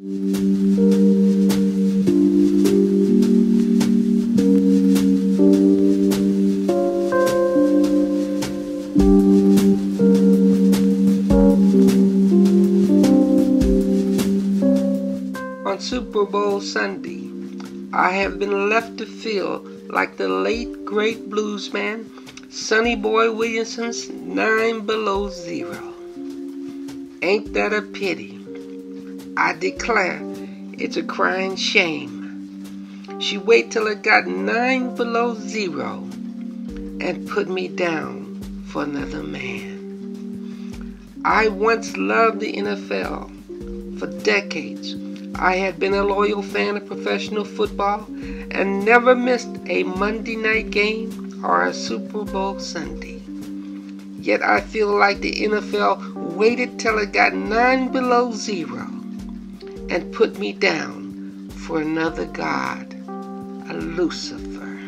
On Super Bowl Sunday, I have been left to feel like the late great bluesman Sonny Boy Williamson's 9 Below Zero. Ain't that a pity? I declare it's a crying shame. She waited till it got 9 below zero and put me down for another man. I once loved the NFL. For decades, I had been a loyal fan of professional football and never missed a Monday night game or a Super Bowl Sunday. Yet I feel like the NFL waited till it got 9 below zero and put me down for another god, a Lucifer.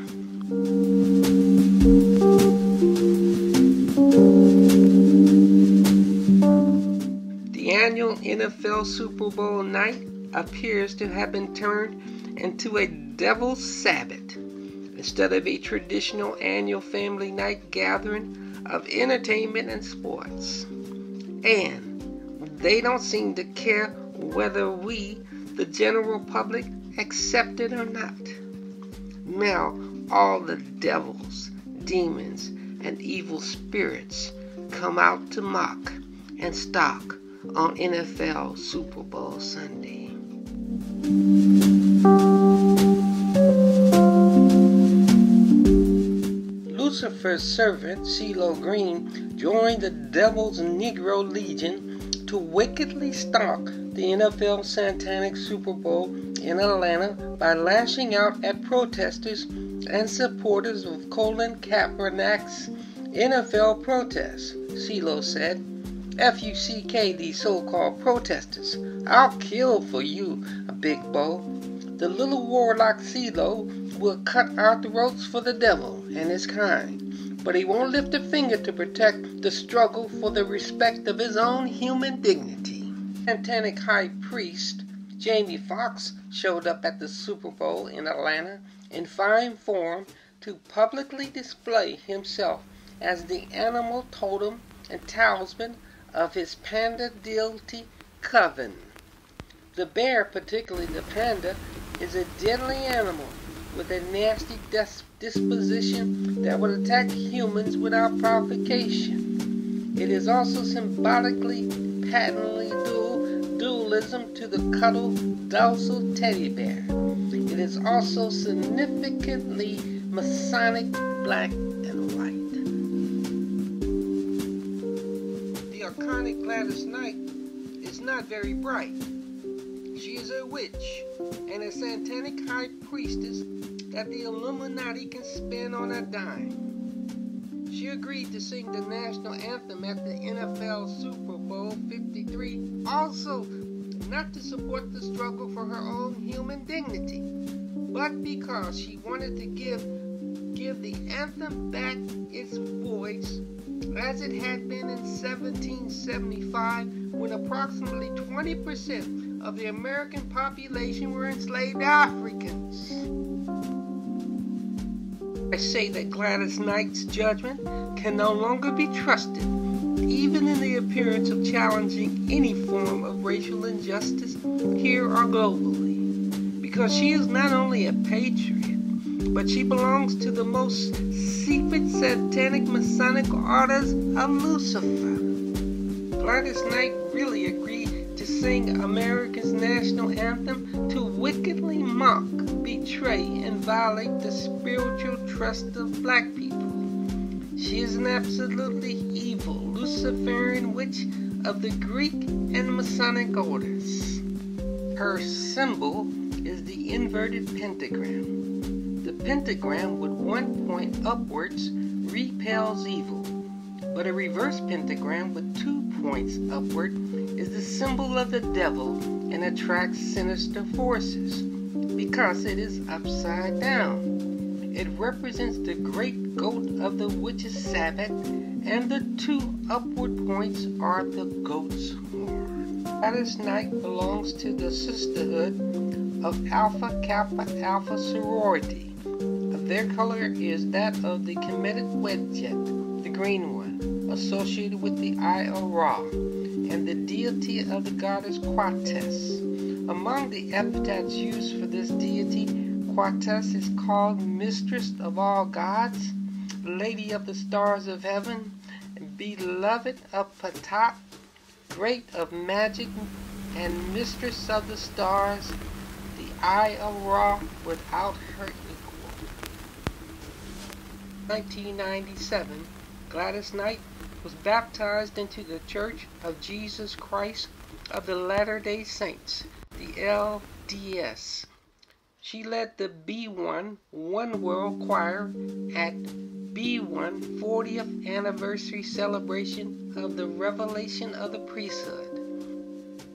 The annual NFL Super Bowl night appears to have been turned into a devil's Sabbath instead of a traditional annual family night gathering of entertainment and sports. And they don't seem to care whether we, the general public, accept it or not. Now all the devils, demons, and evil spirits come out to mock and stalk on NFL Super Bowl Sunday. Lucifer's servant, CeeLo Green, joined the Devil's Negro Legion to wickedly stalk the NFL Satanic Super Bowl in Atlanta by lashing out at protesters and supporters of Colin Kaepernick's NFL protests. CeeLo said, "F-U-C-K these so-called protesters. I'll kill for you, a big bow. The little warlock CeeLo will cut our throats for the devil and his kind, but he won't lift a finger to protect the struggle for the respect of his own human dignity." Satanic High Priest Jamie Foxx showed up at the Super Bowl in Atlanta in fine form to publicly display himself as the animal totem and talisman of his panda deity coven. The bear, particularly the panda, is a deadly animal with a nasty disposition that would attack humans without provocation. It is also symbolically, patently dualism to the cuddle, docile teddy bear. It is also significantly Masonic, black and white. The iconic Gladys Knight is not very bright. She is a witch and a satanic high priestess that the Illuminati can spend on a dime. She agreed to sing the National Anthem at the NFL Super Bowl 53, also not to support the struggle for her own human dignity, but because she wanted to give the anthem back its voice as it had been in 1775, when approximately 20% of the American population were enslaved Africans. I say that Gladys Knight's judgment can no longer be trusted, even in the appearance of challenging any form of racial injustice here or globally, because she is not only a patriot, but she belongs to the most secret satanic Masonic orders of Lucifer. Gladys Knight really agreed to sing America's national anthem to wickedly mock, betray, and violate the spiritual trust of black people. She is an absolutely evil Luciferian witch of the Greek and Masonic orders. Her symbol is the inverted pentagram. The pentagram with one point upwards repels evil, but a reverse pentagram with 2 points upward is the symbol of the devil and attracts sinister forces because it is upside down. It represents the great goat of the witch's Sabbath, and the 2 upward points are the goat's horn. Gladys Knight belongs to the sisterhood of Alpha Kappa Alpha sorority. Their color is that of the Kemetic wedjet, the green one, associated with the Eye of Ra, and the deity of the goddess Quates. Among the epithets used for this deity, Quates is called Mistress of all gods, Lady of the stars of heaven, Beloved of Patat, Great of magic, and Mistress of the stars, the Eye of Ra without her equal. 1997, Gladys Knight was baptized into the Church of Jesus Christ of the Latter-day Saints, the LDS. She led the B1 One World Choir at B1 40th Anniversary Celebration of the Revelation of the Priesthood.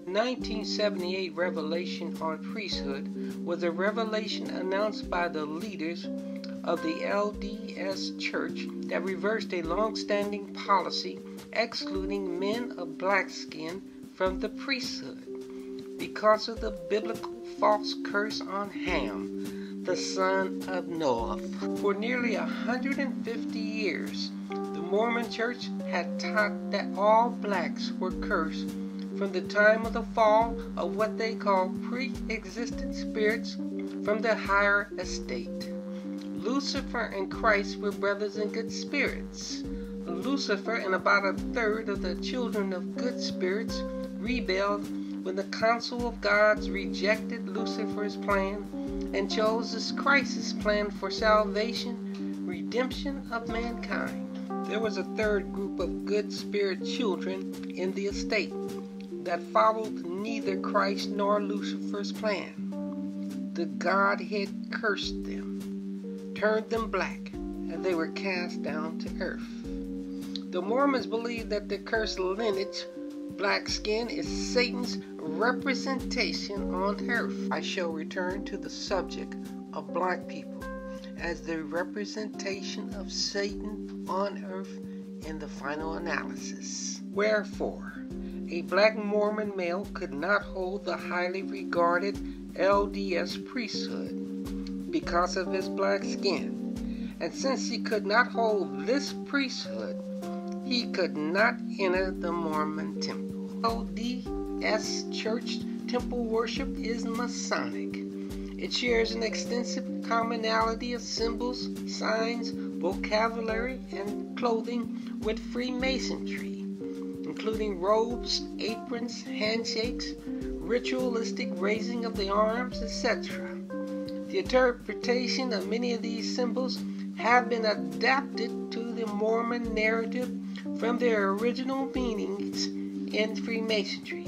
1978 revelation on priesthood was a revelation announced by the leaders of the LDS Church that reversed a long-standing policy excluding men of black skin from the priesthood because of the biblical false curse on Ham, the son of Noah. For nearly 150 years, the Mormon Church had taught that all blacks were cursed from the time of the fall of what they call pre-existent spirits from the higher estate. Lucifer and Christ were brothers in good spirits. Lucifer and about a third of the children of good spirits rebelled when the Council of Gods rejected Lucifer's plan and chose Christ's plan for salvation, redemption of mankind. There was a third group of good spirit children in the estate that followed neither Christ nor Lucifer's plan. The Godhead cursed them, turned them black, and they were cast down to earth. The Mormons believe that the cursed lineage, black skin, is Satan's representation on earth. I shall return to the subject of black people as the representation of Satan on earth in the final analysis. Wherefore, a black Mormon male could not hold the highly regarded LDS priesthood because of his black skin. And since he could not hold this priesthood, he could not enter the Mormon temple. LDS Church temple worship is Masonic. It shares an extensive commonality of symbols, signs, vocabulary, and clothing with Freemasonry, including robes, aprons, handshakes, ritualistic raising of the arms, etc. The interpretation of many of these symbols have been adapted to the Mormon narrative from their original meanings in Freemasonry,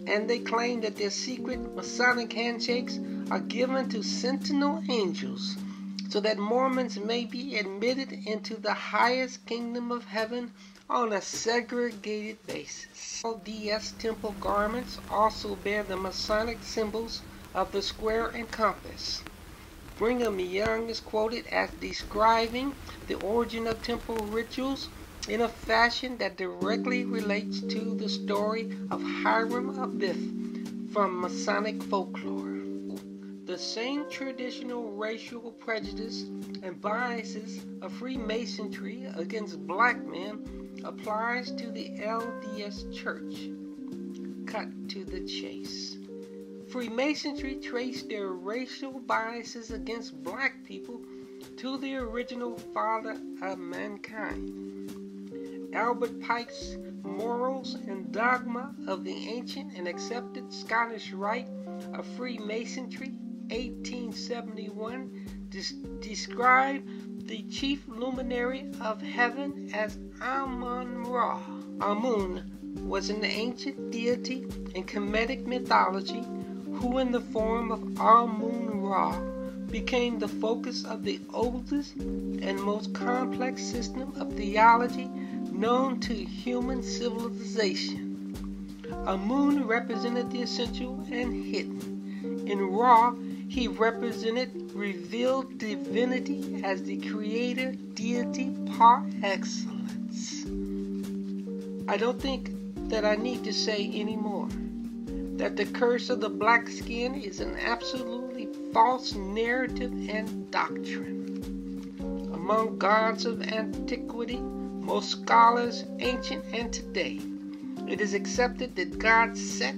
and they claim that their secret Masonic handshakes are given to sentinel angels so that Mormons may be admitted into the highest kingdom of heaven on a segregated basis. LDS temple garments also bear the Masonic symbols of the square and compass. Brigham Young is quoted as describing the origin of temple rituals in a fashion that directly relates to the story of Hiram Abiff from Masonic folklore. The same traditional racial prejudice and biases of Freemasonry against black men applies to the LDS Church. Cut to the chase. Freemasonry traced their racial biases against black people to the original father of mankind. Albert Pike's Morals and Dogma of the Ancient and Accepted Scottish Rite of Freemasonry, 1871, described the chief luminary of heaven as Amun-Ra. Amun was an ancient deity in Kemetic mythology who, in the form of Amun-Ra, became the focus of the oldest and most complex system of theology known to human civilization. Amun represented the essential and hidden. In Ra, he represented revealed divinity as the creator deity par excellence. I don't think that I need to say any more. that the curse of the black skin is an absolutely false narrative and doctrine. Among gods of antiquity, most scholars, ancient and today, it is accepted that God Set,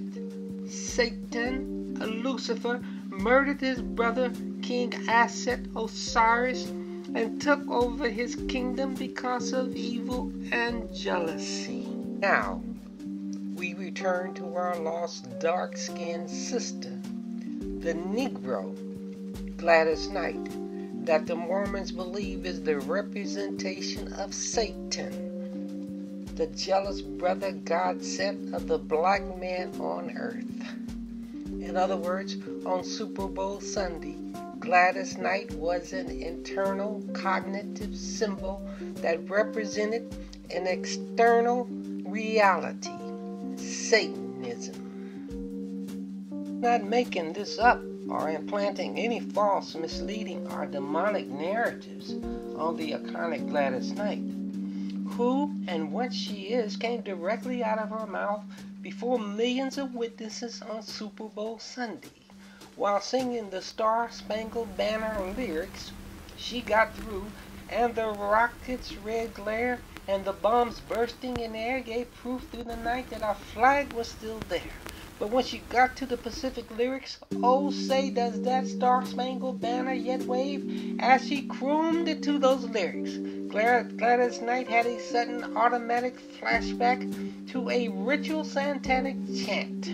Satan, Lucifer, murdered his brother King Aset Osiris and took over his kingdom because of evil and jealousy. Now, we return to our lost dark-skinned sister, the Negro Gladys Knight, that the Mormons believe is the representation of Satan, the jealous brother God sent of the black man on earth. In other words, on Super Bowl Sunday, Gladys Knight was an internal cognitive symbol that represented an external reality, Satanism. Not making this up or implanting any false, misleading, or demonic narratives on the iconic Gladys Knight. Who and what she is came directly out of her mouth before millions of witnesses on Super Bowl Sunday. While singing the Star-Spangled Banner lyrics, she got through, and the rockets' red glare and the bombs bursting in the air gave proof through the night that our flag was still there. But when she got to the Pacific lyrics, oh, say does that Star-Spangled Banner yet wave? As she crooned it to those lyrics, Gladys Knight had a sudden automatic flashback to a ritual satanic chant.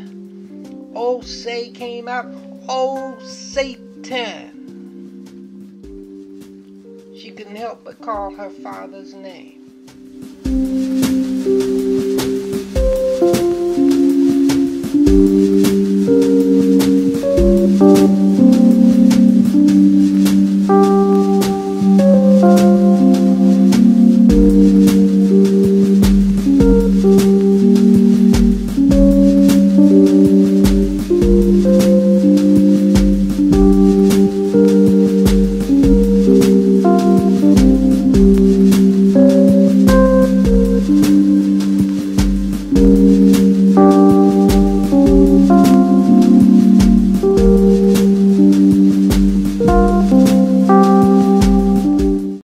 Oh, say came out, oh, Satan. She couldn't help but call her father's name.